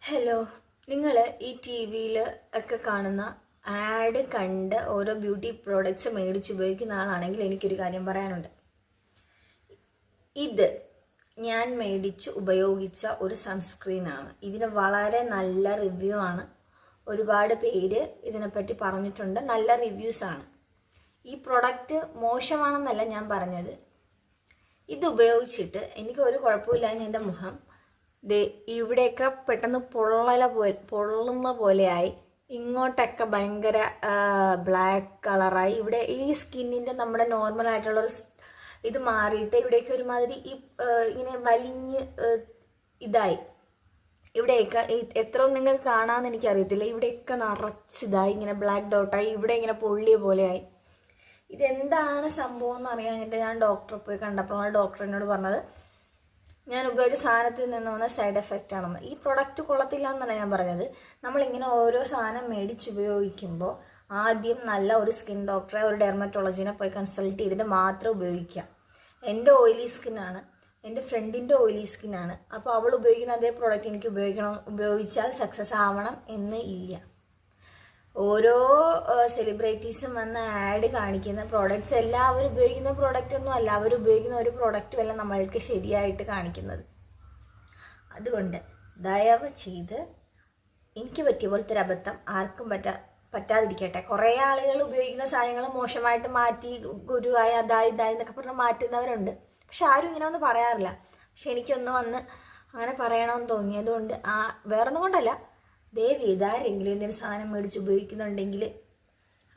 Hello, നിങ്ങൾ ഈ T വിയിൽ ഒക്കെ കാണുന്ന ആഡ് കണ്ട് ഓരോ ബ്യൂട്ടി പ്രോഡക്റ്റ്സ് മേടിച്ച് ഉപയോഗിക്കുന്ന ആളാണെങ്കിൽ എനിക്കൊരു കാര്യം പറയാനുണ്ട്. ഇത് ഞാൻ മേടിച്ച് ഉപയോഗിച്ച ഒരു സൺസ്ക്രീനാണ്. ഇതിന് വളരെ നല്ല റിവ്യൂ ആണ്. ഒരുപാട് പേര് ഇതിനെപ്പറ്റി പറഞ്ഞിട്ടുണ്ട്. നല്ല റിവ്യൂസാണ്. ഈ പ്രൊഡക്റ്റ് മോശമാണെന്നല്ല ഞാൻ പറഞ്ഞത്. ഇത് ഉപയോഗിച്ചിട്ട് എനിക്ക് ഒരു കുഴപ്പമില്ലാഞ്ഞ എൻ്റെ മുഖം ഇവിടെയൊക്കെ പെട്ടെന്ന് പൊള്ളുന്ന പോലെയായി. ഇങ്ങോട്ടൊക്കെ ഭയങ്കര ബ്ലാക്ക് കളറായി. ഇവിടെ ഈ സ്കിന്നിൻ്റെ നമ്മുടെ നോർമൽ ആയിട്ടുള്ള ഇത് മാറിയിട്ട് ഇവിടേക്ക് ഒരുമാതിരി ഇങ്ങനെ വലിഞ്ഞ് ഇതായി. ഇവിടെയൊക്കെ എത്ര നിങ്ങൾക്ക് കാണാമെന്ന് എനിക്കറിയത്തില്ല. ഇവിടെയൊക്കെ നിറച്ചിതായി, ഇങ്ങനെ ബ്ലാക്ക് ഡോട്ടായി, ഇവിടെ ഇങ്ങനെ പൊള്ളിയ പോലെയായി. ഇതെന്താണ് സംഭവം എന്ന് അറിയാനായിട്ട് ഞാൻ ഡോക്ടറെ പോയി കണ്ടപ്പോഴാണ് ഡോക്ടർ എന്നോട് പറഞ്ഞത് ഞാൻ ഉപയോഗിച്ച സാധനത്തിൽ നിന്ന് വന്ന സൈഡ് എഫക്റ്റ് ആണെന്ന്. ഈ പ്രൊഡക്റ്റ് കൊള്ളത്തില്ല എന്നല്ല ഞാൻ പറഞ്ഞത്. നമ്മളിങ്ങനെ ഓരോ സാധനം മേടിച്ചുപയോഗിക്കുമ്പോൾ ആദ്യം നല്ല ഒരു സ്കിൻ ഡോക്ടറെ, ഒരു ഡെർമറ്റോളജിനെ പോയി കൺസൾട്ട് ചെയ്തിട്ട് മാത്രം ഉപയോഗിക്കാം. എൻ്റെ ഓയിലി സ്കിന്നാണ്, എൻ്റെ ഫ്രണ്ടിൻ്റെ ഓയിലി സ്കിന്നാണ്. അപ്പോൾ അവൾ ഉപയോഗിക്കുന്ന അതേ പ്രോഡക്റ്റ് എനിക്ക് ഉപയോഗിച്ചാൽ സക്സസ് ആവണം എന്ന് ഇല്ല. ഓരോ സെലിബ്രിറ്റീസും വന്ന് ആഡ് കാണിക്കുന്ന പ്രോഡക്റ്റ്സ് എല്ലാവരും ഉപയോഗിക്കുന്ന പ്രോഡക്റ്റ് ഒന്നും അല്ല. അവർ ഉപയോഗിക്കുന്ന ഒരു പ്രോഡക്റ്റും അല്ല നമ്മൾക്ക് ശരിയായിട്ട് കാണിക്കുന്നത്. അതുകൊണ്ട് ദയവ് ചെയ്ത് എനിക്ക് പറ്റിയ പോലത്തെ ഒരു അബദ്ധം ആർക്കും പറ്റാതിരിക്കട്ടെ. കുറേ ആളുകൾ ഉപയോഗിക്കുന്ന സാധനങ്ങൾ മോശമായിട്ട് മാറ്റി ഗുരുവായി അതായി ഇതായി എന്നൊക്കെ പറഞ്ഞ് മാറ്റുന്നവരുണ്ട്. പക്ഷെ ആരും ഇങ്ങനെ ഒന്നും പറയാറില്ല. പക്ഷെ എനിക്കൊന്ന് വന്ന് അങ്ങനെ പറയണമെന്ന് തോന്നി. അതുകൊണ്ട് വേറൊന്നും കൊണ്ടല്ല, ദയവ് ഇതാരെങ്കിലും എന്തെങ്കിലും സാധനം മേടിച്ച് ഉപയോഗിക്കുന്നുണ്ടെങ്കിൽ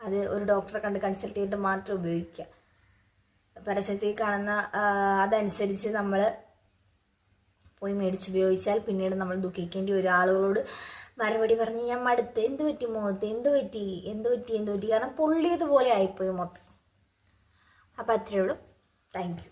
അത് ഒരു ഡോക്ടറെ കണ്ട് കൺസൾട്ട് ചെയ്തിട്ട് മാത്രം ഉപയോഗിക്കുക. പരസ്യത്തിൽ കാണുന്ന അതനുസരിച്ച് നമ്മൾ പോയി മേടിച്ച് ഉപയോഗിച്ചാൽ പിന്നീട് നമ്മൾ ദുഃഖിക്കേണ്ടി വരും. ആളുകളോട് മറുപടി പറഞ്ഞ് ഞാൻ മടുത്ത്, എന്ത് പറ്റി മുഖത്ത്, എന്ത് പറ്റി കാരണം പൊള്ളിയതുപോലെ ആയിപ്പോയി മൊത്തം. അപ്പോൾ അത്രയേ ഉള്ളൂ. Thank you.